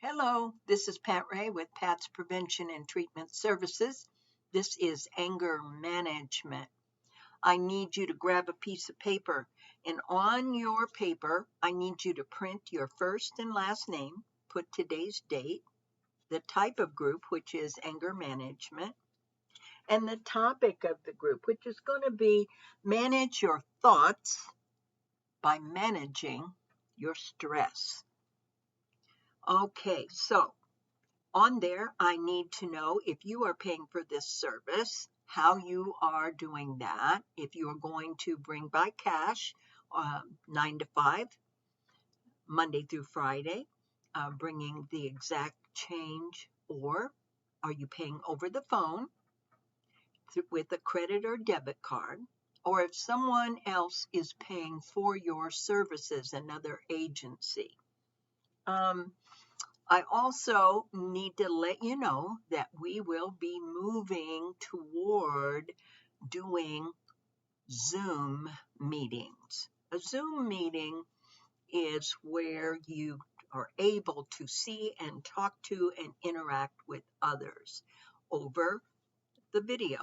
Hello, this is Pat Ray with Pat's Prevention and Treatment Services. This is anger management. I need you to grab a piece of paper, and on your paper, I need you to print your first and last name, put today's date, the type of group, which is anger management, and the topic of the group, which is going to be manage your thoughts by managing your stress. Okay, so on there, I need to know if you are paying for this service, how you are doing that, if you are going to bring by cash 9 to 5, Monday through Friday, bringing the exact change, or are you paying over the phone with a credit or debit card, or if someone else is paying for your services, another agency. I also need to let you know that we will be moving toward doing Zoom meetings. A Zoom meeting is where you are able to see and talk to and interact with others over the video,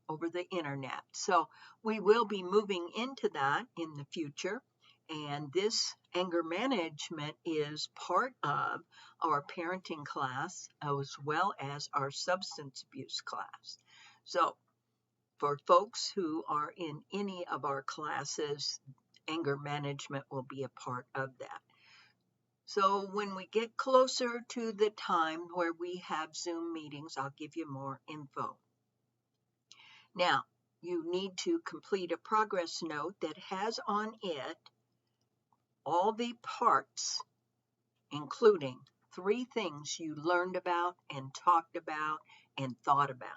over the internet. So we will be moving into that in the future. And this anger management is part of our parenting class as well as our substance abuse class. So for folks who are in any of our classes, anger management will be a part of that. So when we get closer to the time where we have Zoom meetings, I'll give you more info. Now, you need to complete a progress note that has on it all the parts, including 3 things you learned about and talked about and thought about.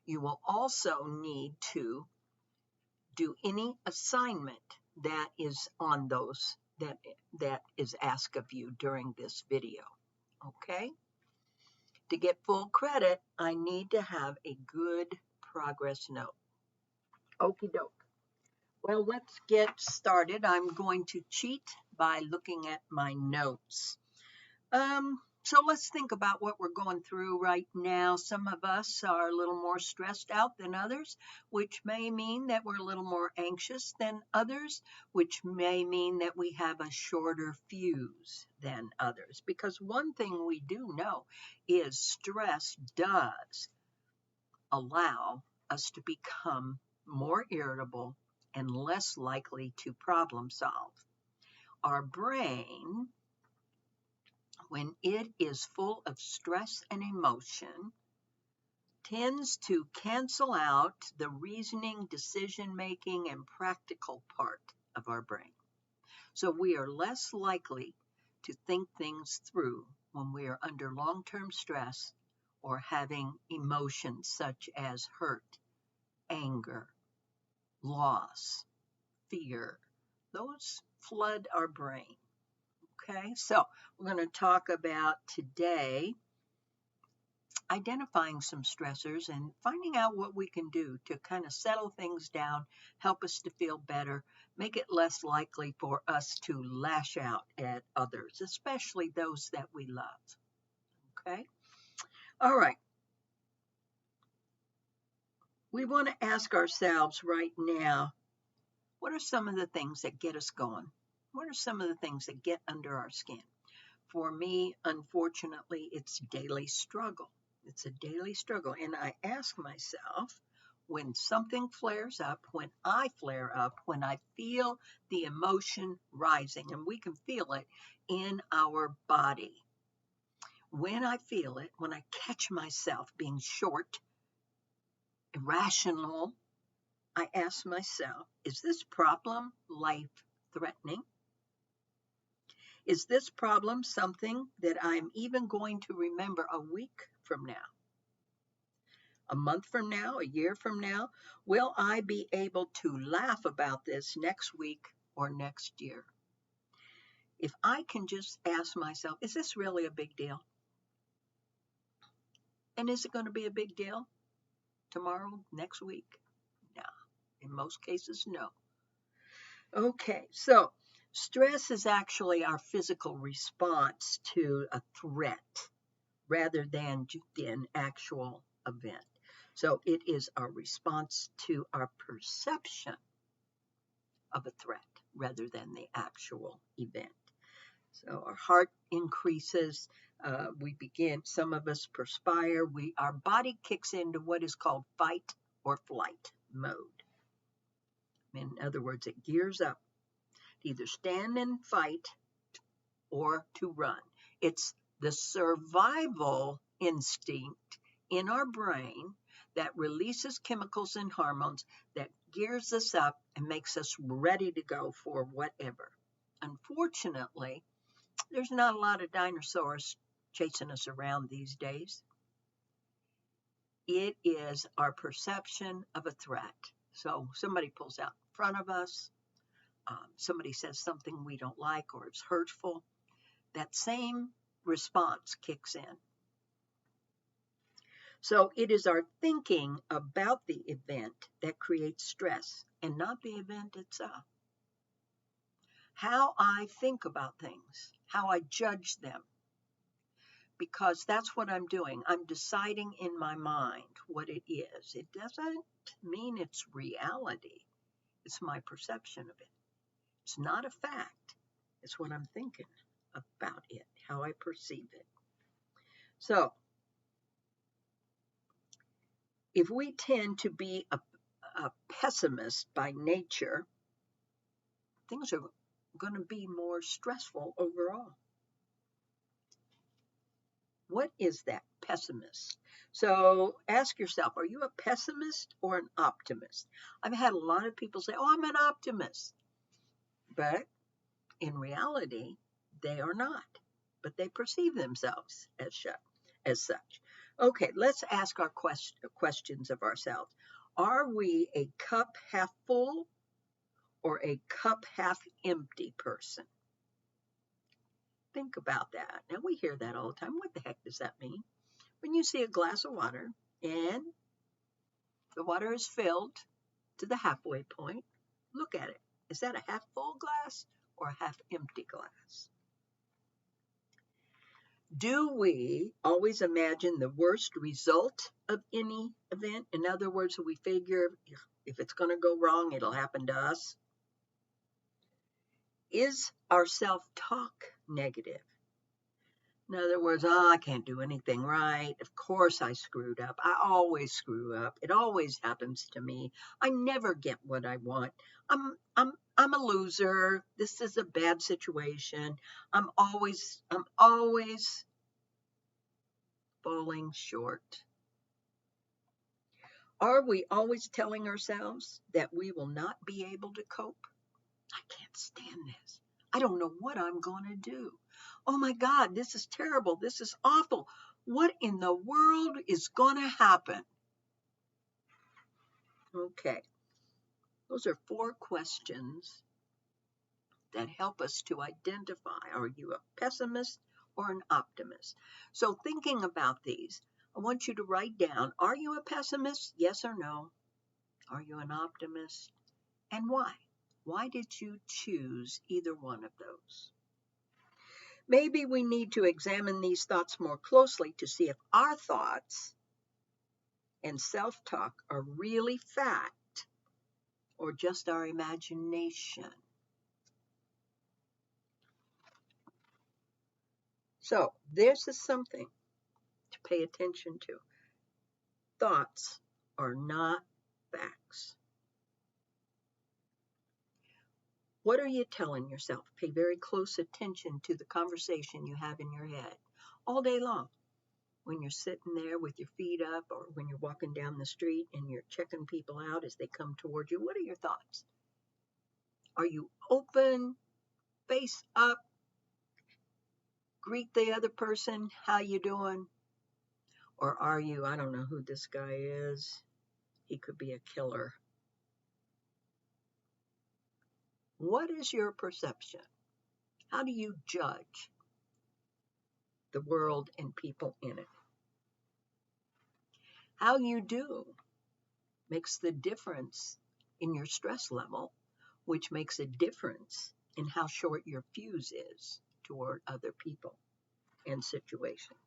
You will also need to do any assignment that is on those that is asked of you during this video. Okay? To get full credit, I need to have a good progress note. Okie doke. Well, let's get started. I'm going to cheat by looking at my notes. So let's think about what we're going through right now. Some of us are a little more stressed out than others, which may mean that we're a little more anxious than others, which may mean that we have a shorter fuse than others. Because one thing we do know is stress does allow us to become more irritable and less likely to problem solve. Our brain, when it is full of stress and emotion, tends to cancel out the reasoning, decision-making, and practical part of our brain. So we are less likely to think things through when we are under long-term stress or having emotions such as hurt, anger, loss, fear. Those flood our brain. Okay, so we're going to talk about today identifying some stressors and finding out what we can do to kind of settle things down, help us to feel better, make it less likely for us to lash out at others, especially those that we love. Okay, all right. We want to ask ourselves right now, what are some of the things that get us going? What are some of the things that get under our skin? For me, unfortunately, it's daily struggle. It's a daily struggle. And I ask myself, when something flares up, when I flare up, when I feel the emotion rising, and we can feel it in our body. When I feel it, when I catch myself being short, irrational, I ask myself, is this problem life-threatening? Is this problem something that I'm even going to remember a week from now? A month from now, a year from now? Will I be able to laugh about this next week or next year? If I can just ask myself, is this really a big deal? And is it going to be a big deal tomorrow, next week? No. In most cases, no. Okay, so Stress is actually our physical response to a threat rather than an actual event. So it is our response to our perception of a threat rather than the actual event. So our heart increases, some of us perspire, our body kicks into what is called fight or flight mode. In other words, it gears up to either stand and fight or to run. It's the survival instinct in our brain that releases chemicals and hormones that gears us up and makes us ready to go for whatever. Unfortunately, there's not a lot of dinosaurs chasing us around these days. It is our perception of a threat. So somebody pulls out in front of us, somebody says something we don't like or it's hurtful, that same response kicks in. So it is our thinking about the event that creates stress and not the event itself. How I think about things, how I judge them, because that's what I'm doing. I'm deciding in my mind what it is. It doesn't mean it's reality. It's my perception of it. It's not a fact. It's what I'm thinking about it, how I perceive it. So, if we tend to be a pessimist by nature, things are going to be more stressful overall. What is that pessimist? So ask yourself, are you a pessimist or an optimist? I've had a lot of people say, oh, I'm an optimist. But in reality, they are not. But they perceive themselves as such. Okay, let's ask our questions of ourselves. Are we a cup half full or a cup half empty person? Think about that. Now, we hear that all the time. What the heck does that mean? When you see a glass of water and the water is filled to the halfway point, look at it. Is that a half full glass or a half empty glass? Do we always imagine the worst result of any event? In other words, we figure if it's going to go wrong, it'll happen to us. Is our self-talk negative? In other words, oh, I can't do anything right. Of course I screwed up. I always screw up. It always happens to me. I never get what I want. I'm a loser. This is a bad situation. I'm always falling short. Are we always telling ourselves that we will not be able to cope? I can't stand this. I don't know what I'm going to do. Oh my God, this is terrible. This is awful. What in the world is going to happen? Okay, those are 4 questions that help us to identify, are you a pessimist or an optimist? So thinking about these, I want you to write down, are you a pessimist? Yes or no? Are you an optimist? And why? Why did you choose either one of those? Maybe we need to examine these thoughts more closely to see if our thoughts and self-talk are really fact or just our imagination. So this is something to pay attention to. Thoughts are not facts. What are you telling yourself? Pay very close attention to the conversation you have in your head all day long. When you're sitting there with your feet up or when you're walking down the street and you're checking people out as they come toward you, what are your thoughts? Are you open, face up, greet the other person, how you doing? Or are you, I don't know who this guy is, he could be a killer. What is your perception? How do you judge the world and people in it? How you do makes the difference in your stress level, which makes a difference and how short your fuse is toward other people and situations.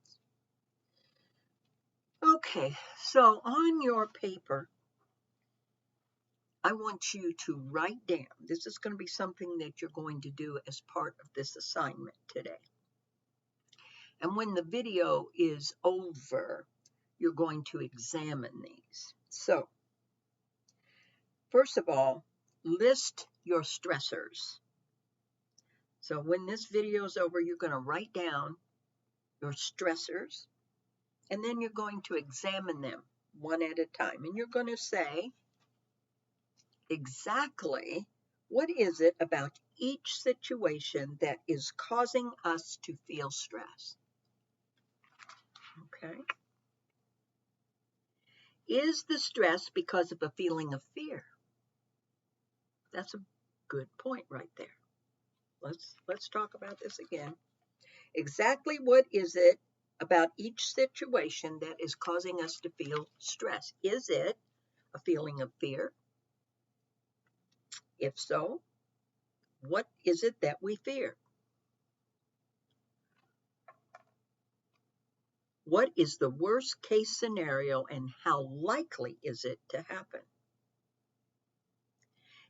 Okay, so on your paper, I want you to write down, this is going to be something that you're going to do as part of this assignment today. And when the video is over, you're going to examine these. So, first of all, list your stressors. So when this video is over, you're going to write down your stressors, and then you're going to examine them one at a time. And you're going to say exactly what is it about each situation that is causing us to feel stress. Okay. Is the stress because of a feeling of fear? That's a good point right there. Let's talk about this again. Exactly what is it about each situation that is causing us to feel stress? Is it a feeling of fear? If so, what is it that we fear? What is the worst case scenario and how likely is it to happen?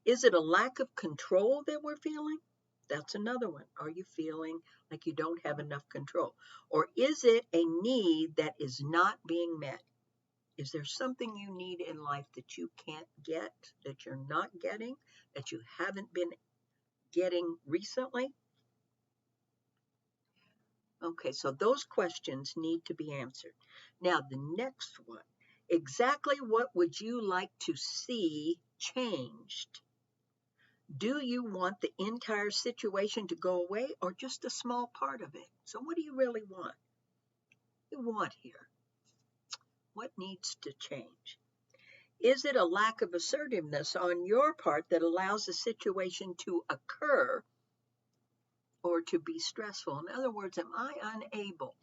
Is it a lack of control that we're feeling? That's another one. Are you feeling like you don't have enough control? Or is it a need that is not being met? Is there something you need in life that you can't get, that you're not getting, that you haven't been getting recently? Okay, so those questions need to be answered. Now, the next one, exactly what would you like to see changed? Do you want the entire situation to go away or just a small part of it? So what do you really want? You want here? What needs to change? Is it a lack of assertiveness on your part that allows a situation to occur or to be stressful? In other words, am I unable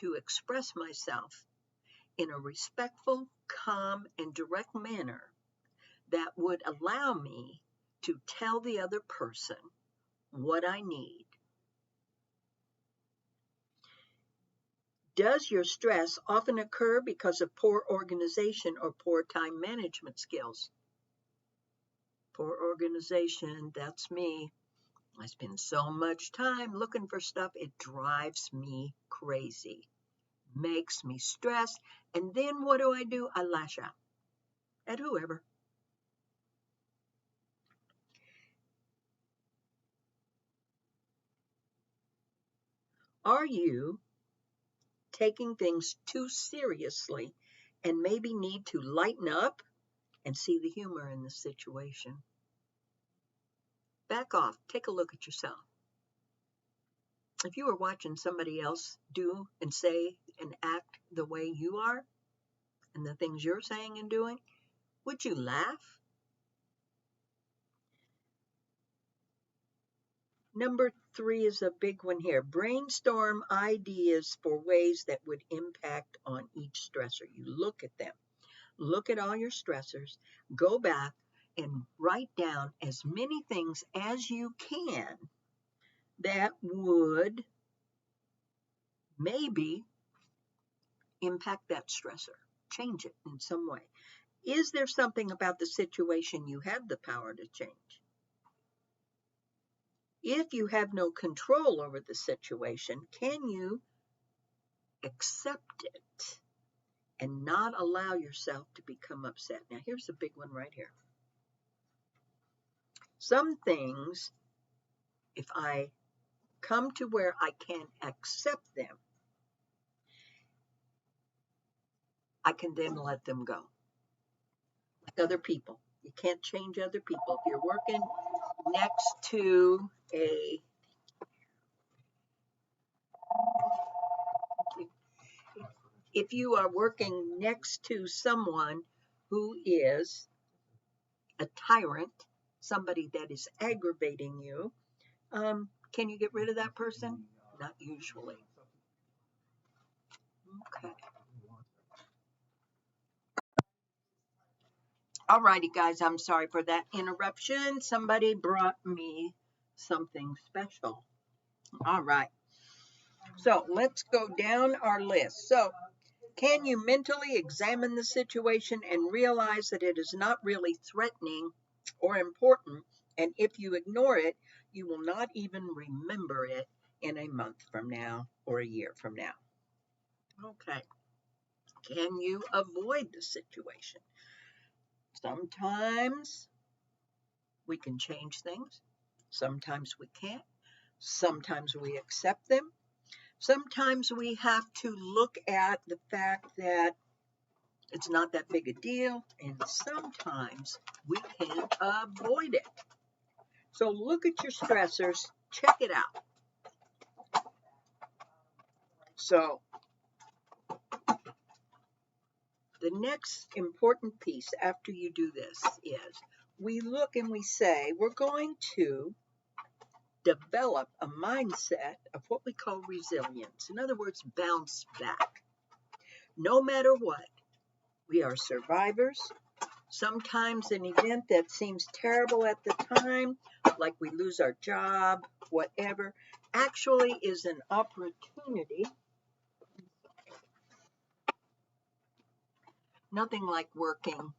to express myself in a respectful, calm, and direct manner that would allow me to tell the other person what I need? Does your stress often occur because of poor organization or poor time management skills? Poor organization, that's me. I spend so much time looking for stuff, it drives me crazy, makes me stressed, and then what do? I lash out at whoever. Are you taking things too seriously and maybe need to lighten up and see the humor in the situation? Back off, take a look at yourself. If you were watching somebody else do and say and act the way you are and the things you're saying and doing, would you laugh? Number 3 is a big one here. Brainstorm ideas for ways that would impact on each stressor. You look at them. Look at all your stressors. Go back and write down as many things as you can that would maybe impact that stressor. Change it in some way. Is there something about the situation you have the power to change? If you have no control over the situation, can you accept it and not allow yourself to become upset? Now, here's a big one right here. Some things, if I come to where I can accept them, I can then let them go. Like other people. You can't change other people. If you're working next to if you are working next to someone who is a tyrant, somebody that is aggravating you, can you get rid of that person? Not usually. Okay. All righty, guys, I'm sorry for that interruption. Somebody brought me something special. All right. So let's go down our list. So can you mentally examine the situation and realize that it is not really threatening or important? And if you ignore it, you will not even remember it in a month from now or a year from now. Okay. Can you avoid the situation? Sometimes we can change things. Sometimes we can't. Sometimes we accept them. Sometimes we have to look at the fact that it's not that big a deal, and sometimes we can avoid it. So look at your stressors, check it out. So the next important piece after you do this is we look and we say we're going to develop a mindset of what we call resilience. In other words, bounce back. No matter what, we are survivors. Sometimes an event that seems terrible at the time, like we lose our job, whatever, actually is an opportunity. Nothing like working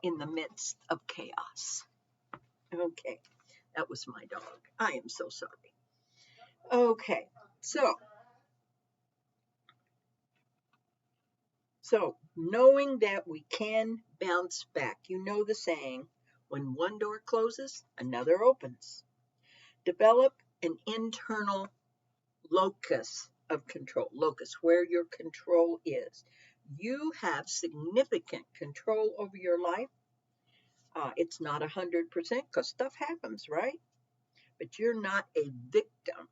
in the midst of chaos. Okay, that was my dog. I am so sorry. Okay, so knowing that we can bounce back, you know the saying, when one door closes, another opens. Develop an internal locus of control, locus, where your control is. You have significant control over your life. It's not 100% because stuff happens, right? But you're not a victim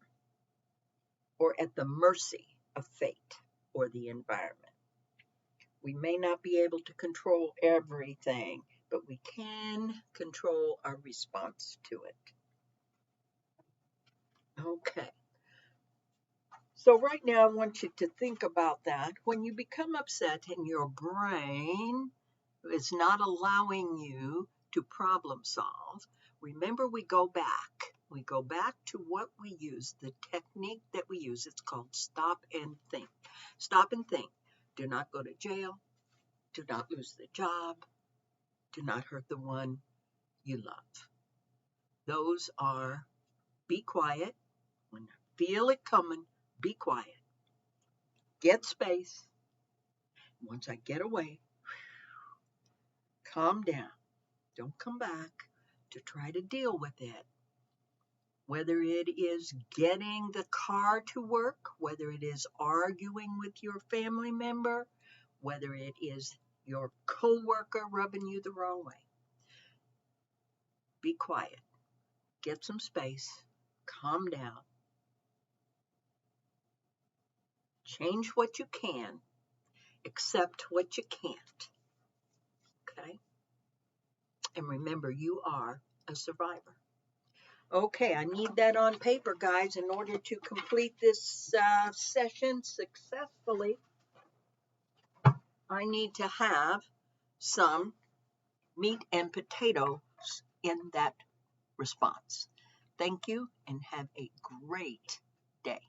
or at the mercy of fate or the environment. We may not be able to control everything, but we can control our response to it. Okay. So right now, I want you to think about that. When you become upset and your brain is not allowing you to problem solve, remember we go back. We go back to what we use, the technique that we use. It's called stop and think. Stop and think. Do not go to jail. Do not lose the job. Do not hurt the one you love. Those are be quiet. When you feel it coming, be quiet. Get space. Once I get away, calm down. Don't come back to try to deal with it. Whether it is getting the car to work, whether it is arguing with your family member, whether it is your coworker rubbing you the wrong way. Be quiet. Get some space. Calm down. Change what you can. Accept what you can't. Okay? And remember, you are a survivor. Okay, I need that on paper, guys, in order to complete this session successfully. I need to have some meat and potatoes in that response. Thank you and have a great day.